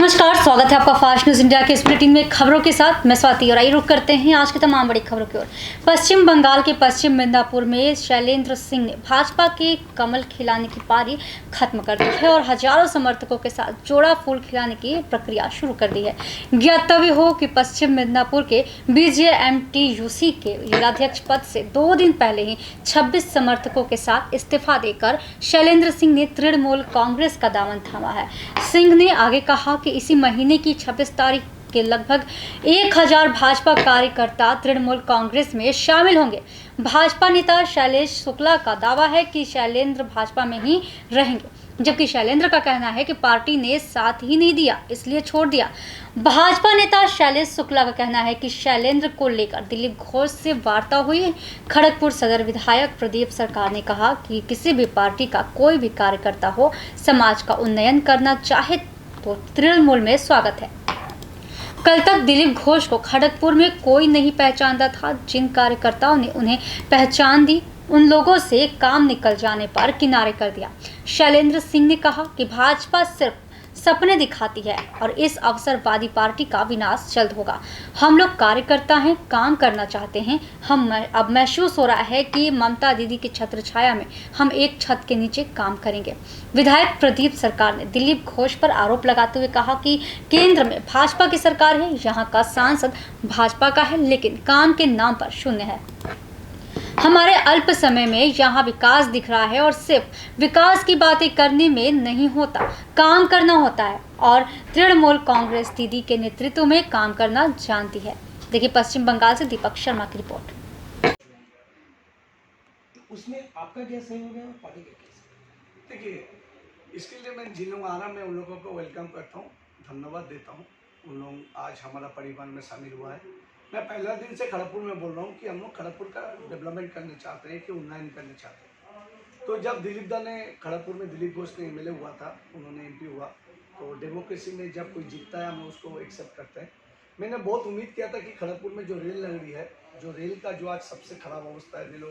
नमस्कार, स्वागत है आपका फास्ट न्यूज इंडिया के इस बुलेटिन में खबरों के साथ। मैं स्वाति और आई रुक करते हैं आज की तमाम बड़ी खबरों की ओर। पश्चिम बंगाल के पश्चिम मिदनापुर में शैलेंद्र सिंह ने भाजपा के कमल खिलाने की पारी खत्म कर दी है और हजारों समर्थकों के साथ जोड़ा फूल खिलाने की प्रक्रिया शुरू कर दी है। ज्ञातव्य हो कि पश्चिम मिदनापुर के बीजेएमटीयूसी के जिलाध्यक्ष पद से 2 दिन पहले ही 26 समर्थकों के साथ इस्तीफा देकर शैलेंद्र सिंह ने तृणमूल कांग्रेस का दामन थामा है। सिंह ने आगे कहा कि इसी महीने की 26 तारीख के लगभग 1000 भाजपा कार्यकर्ता तृणमूल कांग्रेस में शामिल होंगे। भाजपा नेता शैलेश शुक्ला का दावा है कि शैलेंद्र भाजपा में ही रहेंगे, जबकि शैलेंद्र का कहना है कि पार्टी ने साथ ही नहीं दिया, इसलिए छोड़ दिया। भाजपा नेता शैलेश शुक्ला का कहना है कि शैलेंद्र को लेकर दिलीप घोष से वार्ता हुई। खड़गपुर सदर विधायक प्रदीप सरकार ने कहा कि किसी भी पार्टी का कोई भी कार्यकर्ता हो, समाज का उन्नयन करना चाहे तो तृणमूल में स्वागत है। कल तक दिलीप घोष को खड़गपुर में कोई नहीं पहचानता था। जिन कार्यकर्ताओं ने उन्हें पहचान दी, उन लोगों से काम निकल जाने पर किनारे कर दिया। शैलेंद्र सिंह ने कहा कि भाजपा सिर्फ सपने दिखाती है और इस अवसरवादी पार्टी का विनाश जल्द होगा। हम लोग कार्यकर्ता हैं, काम करना चाहते हैं। अब महसूस हो रहा है कि ममता दीदी की छत्र छाया में हम एक छत के नीचे काम करेंगे। विधायक प्रदीप सरकार ने दिलीप घोष पर आरोप लगाते हुए कहा कि केंद्र में भाजपा की सरकार है, यहाँ का सांसद भाजपा का है, लेकिन काम के नाम पर शून्य है। हमारे अल्प समय में यहाँ विकास दिख रहा है और सिर्फ विकास की बातें करने में नहीं होता, काम करना होता है और तृणमूल कांग्रेस दीदी के नेतृत्व में काम करना जानती है। देखिए पश्चिम बंगाल से दीपक शर्मा की रिपोर्ट। उसमें आपका क्या सहयोग है और पार्टी का क्या सहयोग? देखिए, इसके लिए मैं जिन लोग आ रहा, मैं उन लोगों को वेलकम करता हूँ, धन्यवाद देता हूँ। उन लोग आज हमारा परिवार में शामिल हुआ है। मैं पहला दिन से खड़गपुर में बोल रहा हूँ कि हम लोग खड़गपुर का डेवलपमेंट करना चाहते हैं, कि उन्नयन करना चाहते हैं। तो जब दिलीप दा ने खड़गपुर में दिलीप घोष ने एमएलए हुआ था, उन्होंने एमपी हुआ, तो डेमोक्रेसी में जब कोई जीतता है हम उसको एक्सेप्ट करते हैं। मैंने बहुत उम्मीद किया था कि खड़गपुर में जो रेल नगरी है, जो रेल का जो आज सबसे खराब अवस्था है, रेल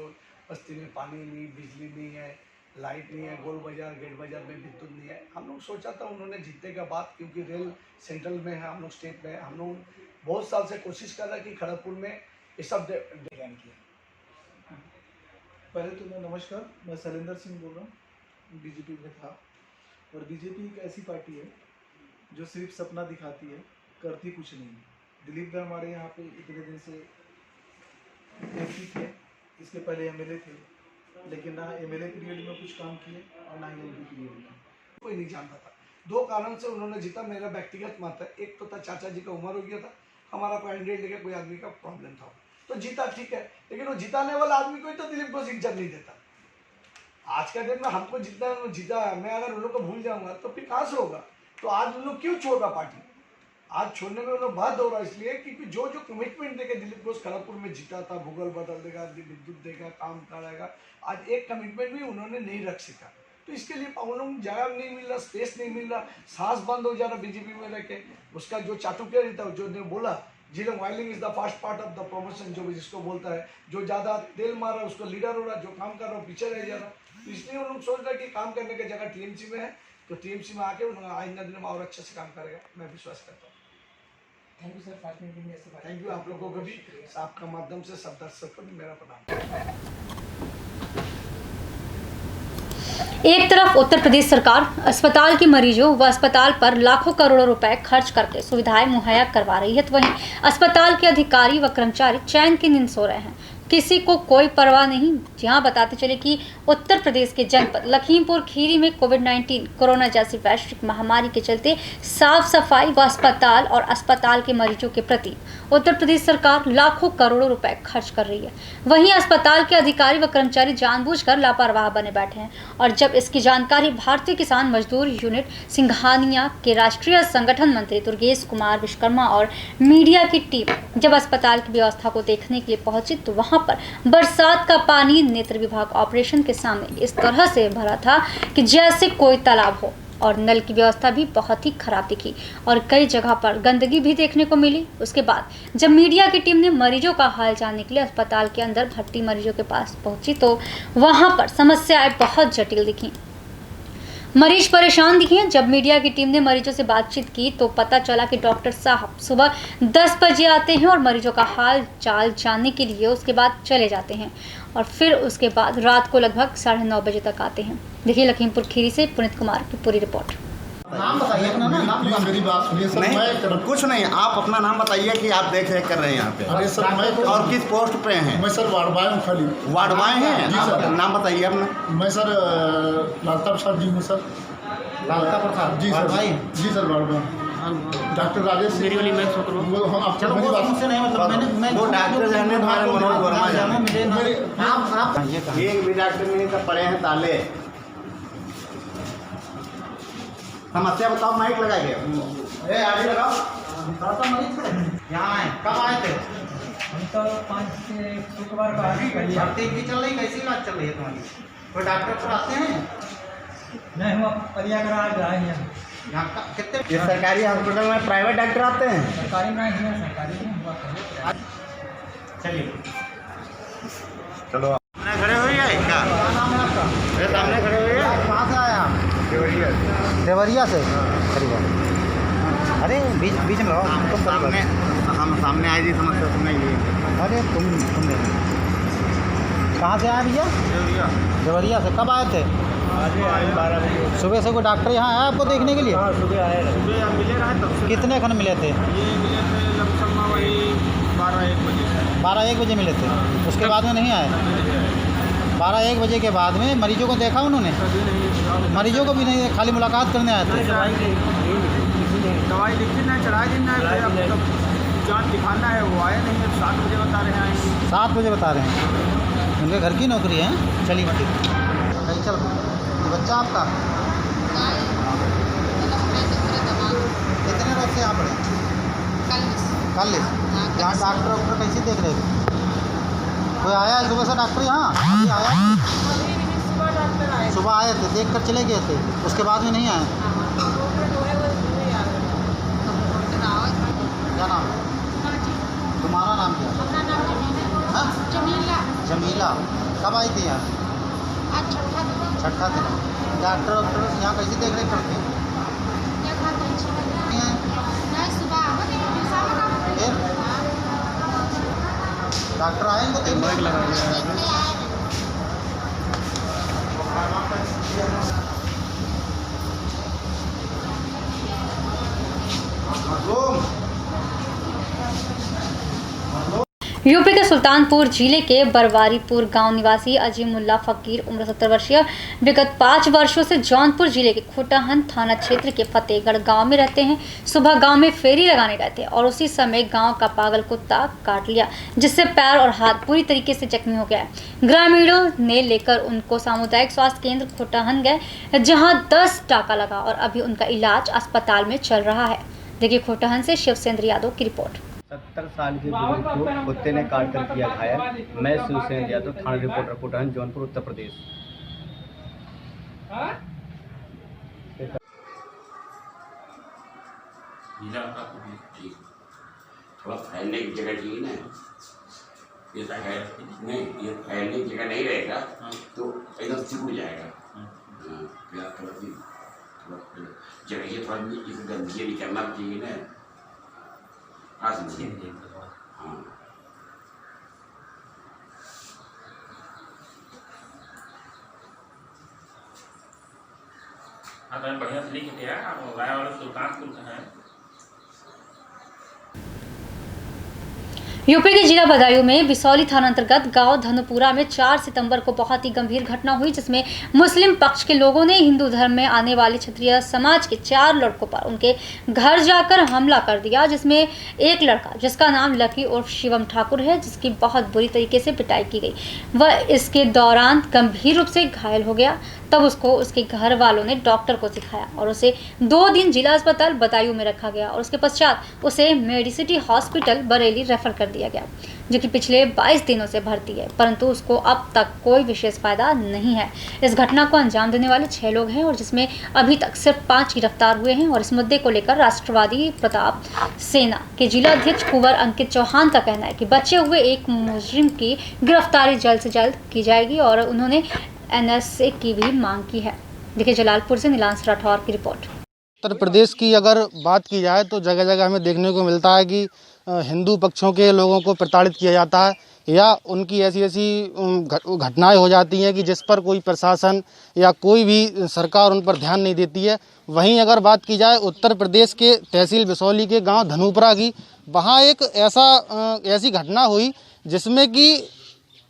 बस्ती में पानी नहीं, बिजली नहीं है, लाइट नहीं है, गोल बाजार गेट बाजार में विद्युत नहीं है। हम लोग सोचा था उन्होंने जीतने के बाद, क्योंकि रेल सेंट्रल में है, हम लोग स्टेट में है, हम लोग बहुत साल से कोशिश कर रहा है कि खड़गपुर में ये सब डिजाइन किया। पहले तो मैं नमस्कार, मैं शैलेंद्र सिंह बोल रहा हूँ। बीजेपी में था और बीजेपी एक ऐसी पार्टी है जो सिर्फ सपना दिखाती है, करती कुछ नहीं। दिलीप दा हमारे यहाँ पे इतने दिन से एमपी थे, इसके पहले एमएलए थे, लेकिन ना एमएलए पीरियड में कुछ काम किए और ना ही एमपी पीरियड में। कोई नहीं जानता था। 2 कारण से उन्होंने जीता। मेरा व्यक्तिगत मत है, एक तो था चाचा जी का उम्र हो गया था, हमारा कोई 100 लेके कोई आदमी का प्रॉब्लम था, तो जीता, ठीक है। लेकिन वो जिताने वाला आदमी को ही तो दिलीप घोष इज्जत नहीं देता। आज का दिन में हमको जितना जीता है, मैं अगर उन लोग को भूल जाऊंगा तो फिर कहाँ से होगा? तो आज उन लोग क्यों छोड़ रहा पार्टी? आज छोड़ने में उन लोग बात हो रहा है, इसलिए क्योंकि जो कमिटमेंट देके दिलीप घोष खड़गपुर में जीता था, भूगोल बदल देगा, विद्युत देगा, काम कराएगा, आज एक कमिटमेंट भी उन्होंने नहीं रख सका। तो इसके लिए उन लोग जगह नहीं मिल रहा, स्पेस नहीं मिल रहा, सांस बंद हो जा रहा बीजेपी में रह के। उसका जो चाटुक्य रहता है, जो ने बोला जिलो oiling is the first part of the promotion, जो जिसको बोलता है, जो ज़्यादा तेल मार रहा है उसको लीडर हो रहा, जो काम कर रहा है पीछे रह जा रहा। तो इसलिए उन लोग सोच रहे कि काम करने की जगह टीएमसी में है, तो टीएमसी में आके उन्होंने आइंदा दिन में और अच्छे से काम करेगा, मैं विश्वास करता हूँ। Thank you sir, fast meeting में ऐसे थैंक यू आप लोगों को भी, आपका माध्यम से सब दर्शकों को भी मेरा प्रणाम। एक तरफ उत्तर प्रदेश सरकार अस्पताल के मरीजों व अस्पताल पर लाखों करोड़ों रुपए खर्च करके सुविधाएं मुहैया करवा रही है, तो वहीं अस्पताल के अधिकारी व कर्मचारी चैन की नींद सो रहे हैं, किसी को कोई परवाह नहीं। जहां बताते चले कि उत्तर प्रदेश के जनपद लखीमपुर खीरी में कोविड-19 कोरोना जैसी वैश्विक महामारी के चलते साफ सफाई व अस्पताल और अस्पताल के मरीजों के प्रति उत्तर प्रदेश सरकार लाखों करोड़ों रुपए खर्च कर रही है। वहीं अस्पताल के अधिकारी व कर्मचारी जानबूझकर लापरवाह बने बैठे हैं और जब इसकी जानकारी भारतीय किसान मजदूर यूनिट सिंघानिया के राष्ट्रीय संगठन मंत्री दुर्गेश कुमार विश्वकर्मा और मीडिया की टीम जब अस्पताल की व्यवस्था को देखने के लिए पहुंची, तो वहां पर बरसात का पानी नेत्र विभाग ऑपरेशन के सामने इस तरह से भरा था कि जैसे कोई तालाब हो, और नल की व्यवस्था भी बहुत ही खराब दिखी और कई जगह पर गंदगी भी देखने को मिली। उसके बाद जब मीडिया की टीम ने मरीजों का हाल जानने के लिए अस्पताल के अंदर भर्ती मरीजों के पास पहुंची, तो वहां पर समस्याएं बहुत जटिल दिखी। मरीज परेशान दिखे हैं। जब मीडिया की टीम ने मरीजों से बातचीत की तो पता चला कि डॉक्टर साहब सुबह 10 बजे आते हैं और मरीजों का हाल चाल जानने के लिए उसके बाद चले जाते हैं और फिर उसके बाद रात को लगभग 9:30 बजे तक आते हैं। देखिए लखीमपुर खीरी से पुनीत कुमार की पूरी रिपोर्ट। नाम बताइए अपना ना। प्लीज मेरी बात सुनिए सर। नहीं कुछ नहीं, आप अपना नाम बताइए कि आप देख रेख कर रहे हैं यहाँ पे। अरे सर मैं और किस पोस्ट पे हैं? मैं सर वार्ड बॉय हूँ खाली। वार्ड बॉय हैं? जी सर। नाम बताइए अपना। मैं सर लालता प्रसाद जी हूँ sir. Lalta Prasad ji ward sir. Boy? जी sir ward boy. Doctor Rajesh मेरी वाली मैं चलो मेरी बात नहीं, मतलब मैं वो डॉक्टर जाने हमारे मनोज वर्मा जाने आप एक भी डॉक्टर नहीं सब पड़े हैं ताले। समस्या बताओ, माइक लगा के आगे लगाओ। यहाँ आए, कब आए थे? हम तो 5 से शुक्रवार को आगे करिए। भर्ती भी चल रही, कैसी इलाज चल रही है तुम्हारी? कोई डॉक्टर पर आते हैं? नहीं हुआ प्रयागराज आए हैं। यहाँ कितने ये सरकारी हॉस्पिटल में प्राइवेट डॉक्टर आते हैं? सरकारी में नहीं है, सरकारी में हुआ। चलिए चलो सामने खड़े हुए हैं क्या? मेरे सामने खड़े हुए हैं। कहाँ से आए आप? देवरिया से। अरे बीच बीच में रहो। तुम सामने हम सामने आई थी समस्या सुनाइए। अरे तुम कहाँ से आए भैया? देवरिया से। कब आए थे? आज 12 बजे सुबह से कोई डॉक्टर यहाँ आया आपको देखने के लिए? हाँ सुबह आए, सुबह हम मिले रहे तब। कितने खन मिले थे? ये मिले थे लमसम वही 12-1 बजे। 12-1 बजे मिले थे। उसके बाद में नहीं आए? 12-1 बजे के बाद में मरीजों को देखा उन्होंने? मरीजों को भी नहीं, खाली मुलाकात करने आए थे। दवाई लिखी नहीं, चढ़ाई दी नहीं, अब जाँच दिखाना है, वो आए नहीं। 7 बजे बता रहे हैं आएंगे। 7 बजे बता रहे हैं। उनके घर की नौकरी है। चलिए कहीं चल। ये बच्चा आपका कितने रोज से यहाँ पड़े? कल यहाँ डॉक्टर कैसे देख रहे थे? कोई आया है सुबह से डॉक्टर यहाँ? अभी आया? सुबह आए थे, देख कर चले गए थे, उसके बाद में नहीं आए? क्या नाम है तुम्हारा? नाम क्या? हाँ? जमीला। कब आई थी यहाँ? छठा दिन। डॉक्टर यहाँ कैसे देख रेख करते हैं? फिर डॉक्टर आएंगे तो यूपी के सुल्तानपुर जिले के बरवारीपुर गांव निवासी अजीमुल्ला फकीर उम्र 70 वर्षीय विगत 5 वर्षों से जौनपुर जिले के खोटाहन थाना क्षेत्र के फतेहगढ़ गांव में रहते हैं। सुबह गांव में फेरी लगाने गए थे और उसी समय गांव का पागल कुत्ता काट लिया, जिससे पैर और हाथ पूरी तरीके से जख्मी हो गया। ग्रामीणों ने लेकर उनको सामुदायिक स्वास्थ्य केंद्र खोटाहन गए, जहाँ 10 टाका लगा और अभी उनका इलाज अस्पताल में चल रहा है। देखिए खोटाहन से शिवसेंद्र यादव की रिपोर्ट। 70 साल के बुजुर्ग को कुत्ते ने काट कर किया घायल। मैं शिवसेंद्र यादव, थाना रिपोर्टर खोटाहन, जौनपुर, उत्तर प्रदेश। थोड़ा फैलने की जगह चाहिए ना। ये फैलने की जगह नहीं रहेगा तो एकदम सिकुड़ जाएगा। थोड़ा जगह ये थोड़ा इस गंदगी निकलना चाहिए ना। हाँ समझिए। हाँ हाँ बढ़िया से लिख दिया। गाय वाले सुल्तानपुर का है। यूपी के जिला बदायूं में बिसौली थाना अंतर्गत गांव धनुपुरा में 4 सितंबर को बहुत ही गंभीर घटना हुई, जिसमें मुस्लिम पक्ष के लोगों ने हिंदू धर्म में आने वाले क्षत्रिय समाज के 4 लड़कों पर उनके घर जाकर हमला कर दिया, जिसमें एक लड़का जिसका नाम लकी उर्फ शिवम ठाकुर है, जिसकी बहुत बुरी तरीके से पिटाई की गई। वह इसके दौरान गंभीर रूप से घायल हो गया। तब उसको उसके घर वालों ने डॉक्टर को दिखाया और उसे 2 दिन जिला अस्पताल बदायूं में रखा गया और उसके पश्चात उसे मेडिसिटी हॉस्पिटल बरेली रेफर कर दिया गया, जो कि पिछले 22 दिनों से भर्ती है, परंतु उसको अब तक कोई विशेष फायदा नहीं है। इस घटना को अंजाम देने वाले 6 लोग हैं और जिसमें अभी तक सिर्फ 5 गिरफ्तार हुए हैं। और इस मुद्दे को लेकर राष्ट्रवादी प्रताप सेना के जिला अध्यक्ष कुंवर अंकित चौहान का कहना है कि बचे हुए एक मुजरिम की गिरफ्तारी जल्द से जल्द की जाएगी और उन्होंने NSA की भी मांग की है। देखिए जलालपुर से नीलांश राठौर की रिपोर्ट। उत्तर प्रदेश की अगर बात की जाए तो जगह जगह हमें देखने को मिलता है कि हिंदू पक्षों के लोगों को प्रताड़ित किया जाता है या उनकी ऐसी घटनाएं हो जाती हैं कि जिस पर कोई प्रशासन या कोई भी सरकार उन पर ध्यान नहीं देती है। वहीं अगर बात की जाए उत्तर प्रदेश के तहसील बिसौली के गांव धनुपरा की, वहां एक ऐसी घटना हुई जिसमें कि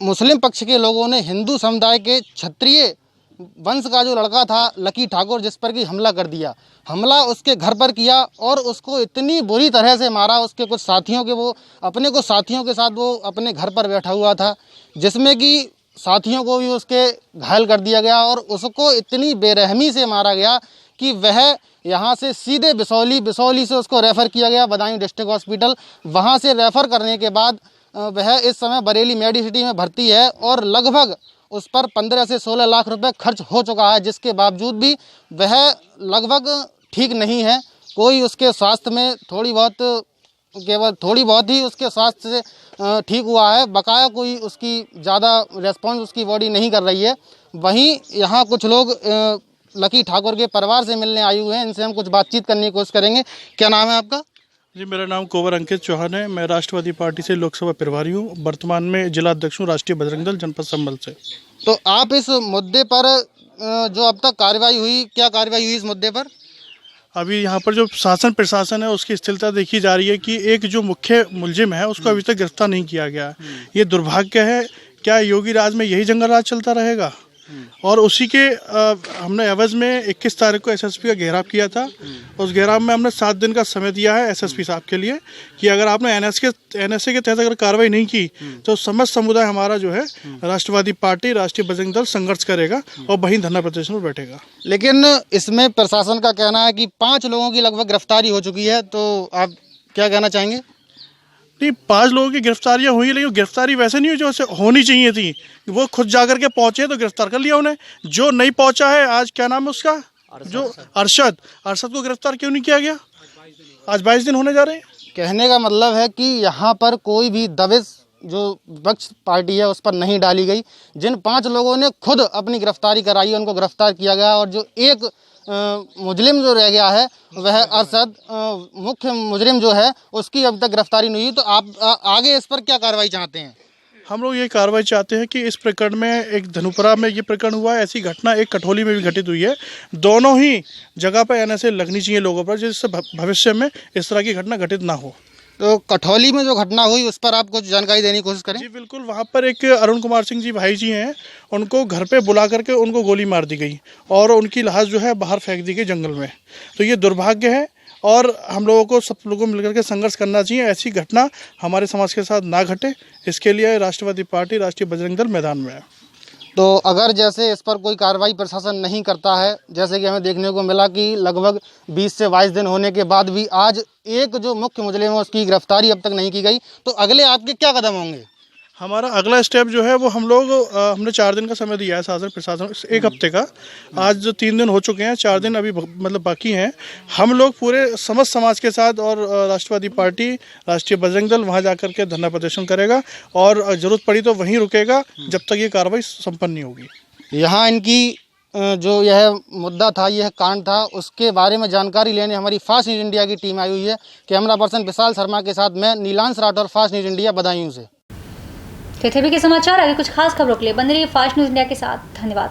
मुस्लिम पक्ष के लोगों ने हिंदू समुदाय के क्षत्रिय वंश का जो लड़का था लकी ठाकुर, जिस पर कि हमला कर दिया। हमला उसके घर पर किया और उसको इतनी बुरी तरह से मारा, उसके कुछ साथियों के अपने कुछ साथियों के साथ वो अपने घर पर बैठा हुआ था, जिसमें कि साथियों को भी उसके घायल कर दिया गया और उसको इतनी बेरहमी से मारा गया कि वह यहाँ से सीधे बिसौली से उसको रेफ़र किया गया बदायूं डिस्ट्रिक्ट हॉस्पिटल। वहाँ से रेफ़र करने के बाद वह इस समय बरेली मेडिसिटी में भर्ती है और लगभग उस पर 15 से 16 लाख रुपए खर्च हो चुका है, जिसके बावजूद भी वह लगभग ठीक नहीं है। कोई उसके स्वास्थ्य में केवल थोड़ी बहुत ही उसके स्वास्थ्य से ठीक हुआ है, बकाया कोई उसकी ज़्यादा रेस्पॉन्स उसकी बॉडी नहीं कर रही है। वहीं यहाँ कुछ लोग लकी ठाकुर के परिवार से मिलने आए हुए हैं, इनसे हम कुछ बातचीत करने की कोशिश करेंगे। क्या नाम है आपका? जी, मेरा नाम कुंवर अंकित चौहान है। मैं राष्ट्रवादी पार्टी से लोकसभा प्रभारी हूँ। वर्तमान में जिला अध्यक्ष हूँ राष्ट्रीय बजरंग दल जनपद संभल से। तो आप इस मुद्दे पर जो अब तक कार्रवाई हुई, क्या कार्रवाई हुई इस मुद्दे पर? अभी यहाँ पर जो शासन प्रशासन है उसकी स्थिरता देखी जा रही है कि एक जो मुख्य मुलजिम है उसको अभी तक गिरफ्तार नहीं किया गया। ये दुर्भाग्य है। क्या योगी राज में यही जंगल राज चलता रहेगा? और उसी के हमने एवज में 21 तारीख को एसएसपी का घेराव किया था। उस घेराव में हमने 7 दिन का समय दिया है एसएसपी साहब के लिए कि अगर आपने एनएसए के तहत अगर कार्रवाई नहीं की तो समस्त समुदाय हमारा जो है राष्ट्रवादी पार्टी राष्ट्रीय बजरंग दल संघर्ष करेगा और वहीं धरना प्रदर्शन में बैठेगा। लेकिन इसमें प्रशासन का कहना है कि 5 लोगों की लगभग गिरफ्तारी हो चुकी है, तो आप क्या कहना चाहेंगे? नहीं, 5 लोगों की गिरफ्तारियां हुई, लेकिन गिरफ्तारी वैसे नहीं हुई जो होनी चाहिए थी। वो खुद जाकर के पहुंचे तो गिरफ्तार कर लिया उन्हें। जो नहीं पहुंचा है, आज क्या नाम है उसका, जो अरशद को गिरफ्तार क्यों नहीं किया गया? आज 22 दिन होने जा रहे हैं। कहने का मतलब है कि यहाँ पर कोई भी दबिश जो विपक्ष पार्टी है उस पर नहीं डाली गई। जिन 5 लोगों ने खुद अपनी गिरफ्तारी कराई उनको गिरफ्तार किया गया और जो एक मुजरिम जो रह गया है वह अरशद मुख्य मुजरिम जो है उसकी अभी तक गिरफ्तारी नहीं हुई। तो आप आगे इस पर क्या कार्रवाई चाहते हैं? हम लोग ये कार्रवाई चाहते हैं कि इस प्रकरण में एक धनुपरा में ये प्रकरण हुआ है, ऐसी घटना एक कठौली में भी घटित हुई है। दोनों ही जगह पर एनएसए लगनी चाहिए लोगों पर, जिससे भविष्य में इस तरह की घटना घटित ना हो। तो कठौली में जो घटना हुई उस पर आप कुछ जानकारी देने की कोशिश करें। जी बिल्कुल, वहाँ पर एक अरुण कुमार सिंह जी भाई जी हैं, उनको घर पे बुला करके उनको गोली मार दी गई और उनकी लाश जो है बाहर फेंक दी गई जंगल में। तो ये दुर्भाग्य है और हम लोगों को सब लोगों को मिलकर के संघर्ष करना चाहिए। ऐसी घटना हमारे समाज के साथ ना घटे, इसके लिए राष्ट्रवादी पार्टी राष्ट्रीय बजरंग दल मैदान में है। तो अगर जैसे इस पर कोई कार्रवाई प्रशासन नहीं करता है, जैसे कि हमें देखने को मिला कि लगभग 20 से 22 दिन होने के बाद भी आज एक जो मुख्य मुजरिम है उसकी गिरफ्तारी अब तक नहीं की गई, तो अगले आपके क्या कदम होंगे? हमारा अगला स्टेप जो है वो हमने 4 दिन का समय दिया है शासन प्रशासन, 1 हफ्ते का। आज जो 3 दिन हो चुके हैं, 4 दिन अभी मतलब बाकी हैं। हम लोग पूरे समस्त समाज के साथ और राष्ट्रवादी पार्टी राष्ट्रीय बजरंग दल वहाँ जाकर के धरना प्रदर्शन करेगा और ज़रूरत पड़ी तो वहीं रुकेगा जब तक ये कार्रवाई संपन्न नहीं होगी। यहाँ इनकी जो यह मुद्दा था, यह कांड था, उसके बारे में जानकारी लेने हमारी फास्ट न्यूज़ इंडिया की टीम आई हुई है। कैमरा पर्सन विशाल शर्मा के साथ मैं Neelansh Rathore, Fast News India, Badaun से। थे के समाचार। आगे कुछ खास खबरों के लिए बने रहिए फास्ट न्यूज़ इंडिया के साथ। धन्यवाद।